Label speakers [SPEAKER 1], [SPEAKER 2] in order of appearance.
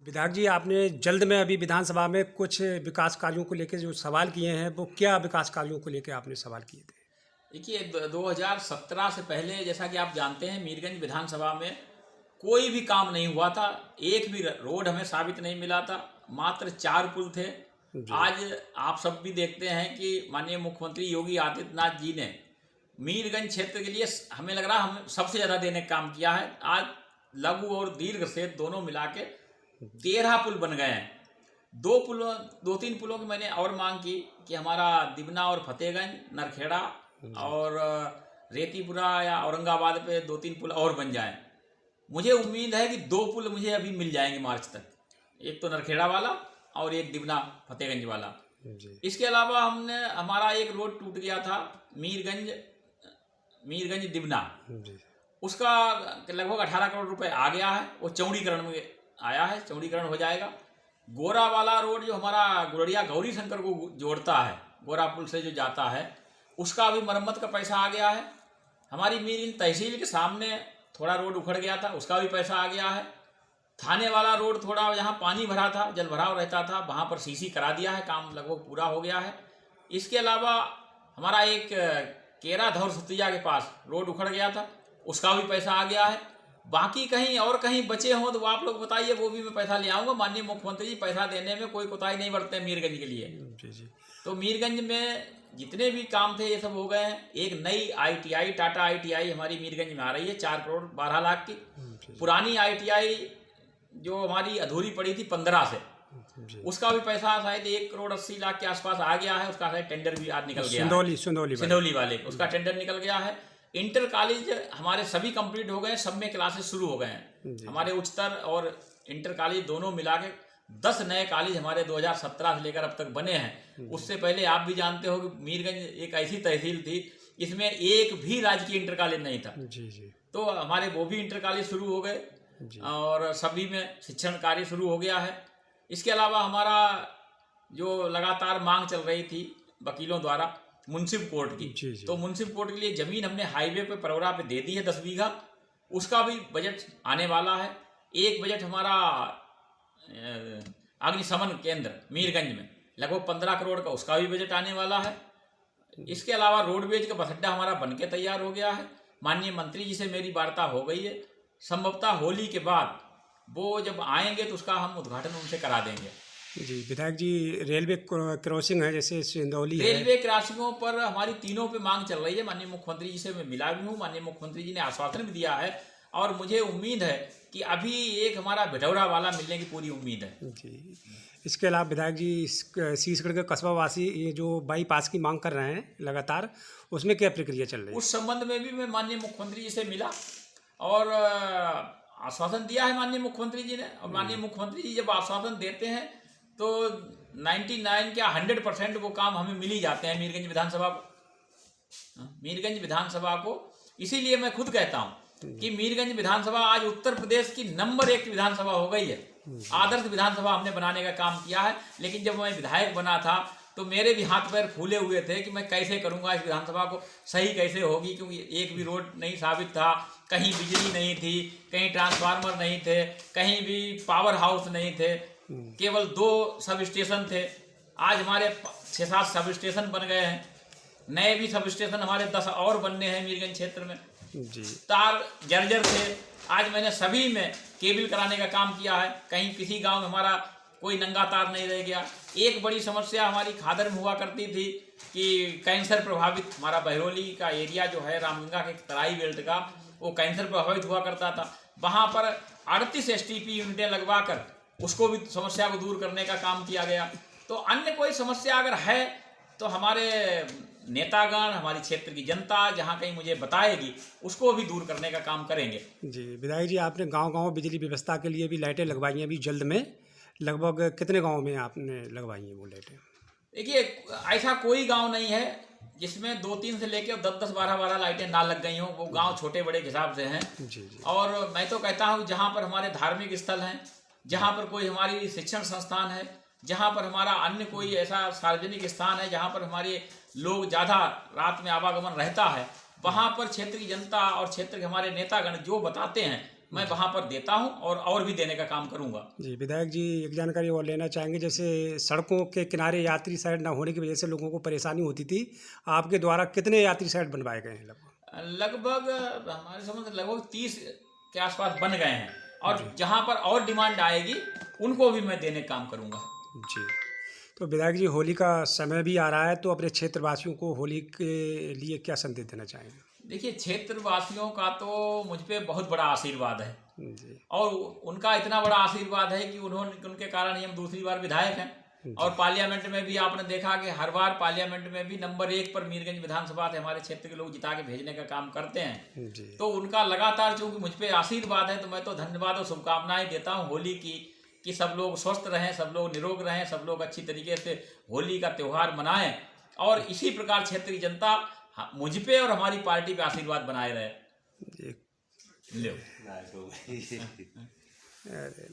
[SPEAKER 1] विधायक जी, आपने जल्द में अभी विधानसभा में कुछ विकास कार्यों को लेकर जो सवाल किए हैं, वो क्या विकास कार्यों को लेकर आपने सवाल किए थे?
[SPEAKER 2] देखिए 2017 से पहले जैसा कि आप जानते हैं मीरगंज विधानसभा में कोई भी काम नहीं हुआ था। एक भी रोड हमें साबित नहीं मिला था। मात्र 4 पुल थे।
[SPEAKER 1] जी।
[SPEAKER 2] आज आप सब भी देखते हैं कि माननीय मुख्यमंत्री योगी आदित्यनाथ जी ने मीरगंज क्षेत्र के लिए हमें लग रहा हम सबसे ज़्यादा देने का काम किया है। आज लघु और दीर्घ सेतु दोनों मिला के 13 पुल बन गए हैं। 2-3 पुलों की मैंने और मांग की कि हमारा दिबना और फतेहगंज, नरखेड़ा और रेतीपुरा या औरंगाबाद पे 2-3 पुल और बन जाएं। मुझे उम्मीद है कि 2 पुल मुझे अभी मिल जाएंगे मार्च तक। एक तो नरखेड़ा वाला और एक दिबना फतेहगंज वाला।
[SPEAKER 1] जी।
[SPEAKER 2] इसके अलावा हमारा एक रोड टूट गया था मीरगंज दिबना।
[SPEAKER 1] जी।
[SPEAKER 2] उसका लगभग 18 करोड़ रुपए आ गया है। वो चौड़ीकरण में आया है, चौड़ीकरण हो जाएगा। गोरा वाला रोड जो हमारा गुरड़िया गौरी शंकर को जोड़ता है, गोरा पुल से जो जाता है, उसका भी मरम्मत का पैसा आ गया है। हमारी मीरगंज तहसील के सामने थोड़ा रोड उखड़ गया था, उसका भी पैसा आ गया है। थाने वाला रोड थोड़ा जहाँ पानी भरा था, जल भराव रहता था, वहाँ पर सीसी करा दिया है, काम लगभग पूरा हो गया है। इसके अलावा हमारा एक केरा धौर सुतिया के पास रोड उखड़ गया था, उसका भी पैसा आ गया है। बाकी कहीं और कहीं बचे हों तो आप लोग बताइए, वो भी मैं पैसा ले आऊँगा। माननीय मुख्यमंत्री जी पैसा देने में कोई कोताही नहीं बरतते मीरगंज के लिए।
[SPEAKER 1] जी। जी।
[SPEAKER 2] तो मीरगंज में जितने भी काम थे ये सब हो गए हैं। एक नई ITI टाटा ITI हमारी मीरगंज में आ रही है 4 करोड़ 12 लाख की। पुरानी ITI जो हमारी अधूरी पड़ी थी 15 से, उसका भी पैसा शायद 1 करोड़ 80 लाख के आसपास आ गया है। उसका शायद टेंडर भी आज निकल गया है। सिंधौली वाले उसका टेंडर निकल गया है। इंटर कॉलेज हमारे सभी कंप्लीट हो गए, सब में क्लासेस शुरू हो गए हैं। हमारे उच्चतर और इंटर कॉलेज दोनों मिला के 10 नए कॉलेज हमारे 2017 से लेकर अब तक बने हैं। उससे पहले आप भी जानते हो कि मीरगंज एक ऐसी तहसील थी इसमें एक भी राजकीय इंटर कॉलेज नहीं था।
[SPEAKER 1] जी। जी।
[SPEAKER 2] तो हमारे वो भी इंटर कॉलेज शुरू हो गए और सभी में शिक्षण कार्य शुरू हो गया है। इसके अलावा हमारा जो लगातार मांग चल रही थी वकीलों द्वारा मुंसिफ कोर्ट की, तो मुंसिफ कोर्ट के लिए जमीन हमने हाईवे पे परवरा पे दे दी है 10 बीघा। उसका भी बजट आने वाला है। एक बजट हमारा अग्निशमन केंद्र मीरगंज में लगभग 15 करोड़ का, उसका भी बजट आने वाला है। इसके अलावा रोडवेज का बस अड्डा हमारा बनके तैयार हो गया है। माननीय मंत्री जी से मेरी वार्ता हो गई है। संभवतः होली के बाद वो जब आएंगे तो उसका हम उद्घाटन उनसे करा देंगे।
[SPEAKER 1] जी। विधायक जी, रेलवे क्रॉसिंग है जैसे सिंधौली है,
[SPEAKER 2] रेलवे क्रॉसिंगों पर हमारी तीनों पे मांग चल रही है। माननीय मुख्यमंत्री जी से मैं मिला भी हूँ। माननीय मुख्यमंत्री जी ने आश्वासन भी दिया है और मुझे उम्मीद है कि अभी एक हमारा भिटौरा वाला मिलने की पूरी उम्मीद है।
[SPEAKER 1] जी। इसके अलावा विधायक जी, शीशगढ़ के कस्बा वासी ये जो बाईपास की मांग कर रहे हैं लगातार, उसमें क्या प्रक्रिया चल रही है?
[SPEAKER 2] उस संबंध में भी मैं माननीय मुख्यमंत्री जी से मिला और आश्वासन दिया है माननीय मुख्यमंत्री जी ने। और माननीय मुख्यमंत्री जी जब आश्वासन देते हैं तो 99 क्या 100% वो काम हमें मिल ही जाते हैं मीरगंज विधानसभा को। इसीलिए मैं खुद कहता हूँ कि मीरगंज विधानसभा आज उत्तर प्रदेश की नंबर 1 विधानसभा हो गई है। आदर्श विधानसभा हमने बनाने का काम किया है। लेकिन जब मैं विधायक बना था तो मेरे भी हाथ पैर फूले हुए थे कि मैं कैसे करूँगा इस विधानसभा को, सही कैसे होगी, क्योंकि एक भी रोड नहीं साबित था, कहीं बिजली नहीं थी, कहीं ट्रांसफार्मर नहीं थे, कहीं भी पावर हाउस नहीं थे, केवल 2 सब स्टेशन थे। आज हमारे 6-7 सब स्टेशन बन गए हैं। नए भी सब स्टेशन हमारे 10 और बनने हैं मीरगंज क्षेत्र में।
[SPEAKER 1] जी।
[SPEAKER 2] तार जर्जर थे, आज मैंने सभी में केबल कराने का काम किया है। कहीं किसी गांव में हमारा कोई नंगा तार नहीं रह गया। एक बड़ी समस्या हमारी खादर में हुआ करती थी कि कैंसर प्रभावित हमारा बहरौली का एरिया जो है रामगंगा के तराई बेल्ट का, वो कैंसर प्रभावित हुआ करता था। वहाँ पर 38 STP यूनिटें लगवा कर उसको भी समस्या को दूर करने का काम किया गया। तो अन्य कोई समस्या अगर है तो हमारे नेतागण, हमारी क्षेत्र की जनता जहाँ कहीं मुझे बताएगी उसको भी दूर करने का काम करेंगे।
[SPEAKER 1] जी। विधायक जी, आपने गांव-गांव बिजली व्यवस्था के लिए भी लाइटें लगवाई हैं अभी जल्द में। लगभग कितने गांव में आपने लगवाई हैं वो लाइटें?
[SPEAKER 2] देखिए, ऐसा कोई गांव नहीं है जिसमें 2-3 से लेकर 10-10, 12-12 लाइटें ना लग गई हों। वो गांव छोटे बड़े के हिसाब से हैं।
[SPEAKER 1] जी।
[SPEAKER 2] और मैं तो कहता हूँ जहाँ पर हमारे धार्मिक स्थल हैं, जहाँ पर कोई हमारी शिक्षण संस्थान है, जहाँ पर हमारा अन्य कोई ऐसा सार्वजनिक स्थान है जहाँ पर हमारे लोग ज़्यादा रात में आवागमन रहता है, वहाँ पर क्षेत्र की जनता और क्षेत्र के हमारे नेतागण जो बताते हैं मैं वहाँ पर देता हूँ और भी देने का काम करूँगा।
[SPEAKER 1] जी विधायक जी, एक जानकारी और लेना चाहेंगे, जैसे सड़कों के किनारे यात्री साइड ना होने की वजह से लोगों को परेशानी होती थी, आपके द्वारा कितने यात्री साइड बनवाए गए हैं लगभग?
[SPEAKER 2] लगभग हमारे समझ लगभग 30 के आसपास बन गए हैं, और जहाँ पर और डिमांड आएगी उनको भी मैं देने का काम करूँगा।
[SPEAKER 1] जी, तो विधायक जी, होली का समय भी आ रहा है, तो अपने क्षेत्रवासियों को होली के लिए क्या संदेश देना चाहेंगे?
[SPEAKER 2] देखिए, क्षेत्रवासियों का तो मुझ पे बहुत बड़ा आशीर्वाद है,
[SPEAKER 1] जी
[SPEAKER 2] और उनका इतना बड़ा आशीर्वाद है कि उनके कारण ही हम दूसरी बार विधायक हैं। और पार्लियामेंट में भी आपने देखा कि हर बार पार्लियामेंट में भी नंबर 1 पर मीरगंज विधानसभा से हमारे क्षेत्र के लोग जिता के भेजने का काम करते हैं।
[SPEAKER 1] जी
[SPEAKER 2] तो उनका लगातार चूंकि मुझ पे आशीर्वाद है, तो मैं तो धन्यवाद और शुभकामनाएं देता हूं होली की, कि सब लोग स्वस्थ रहें, सब लोग निरोग रहें, सब लोग अच्छी तरीके से होली का त्यौहार मनाएं, और इसी प्रकार क्षेत्र की जनता मुझ पे और हमारी पार्टी पे आशीर्वाद बनाए रहे।
[SPEAKER 1] जी
[SPEAKER 2] लो।
[SPEAKER 1] अरे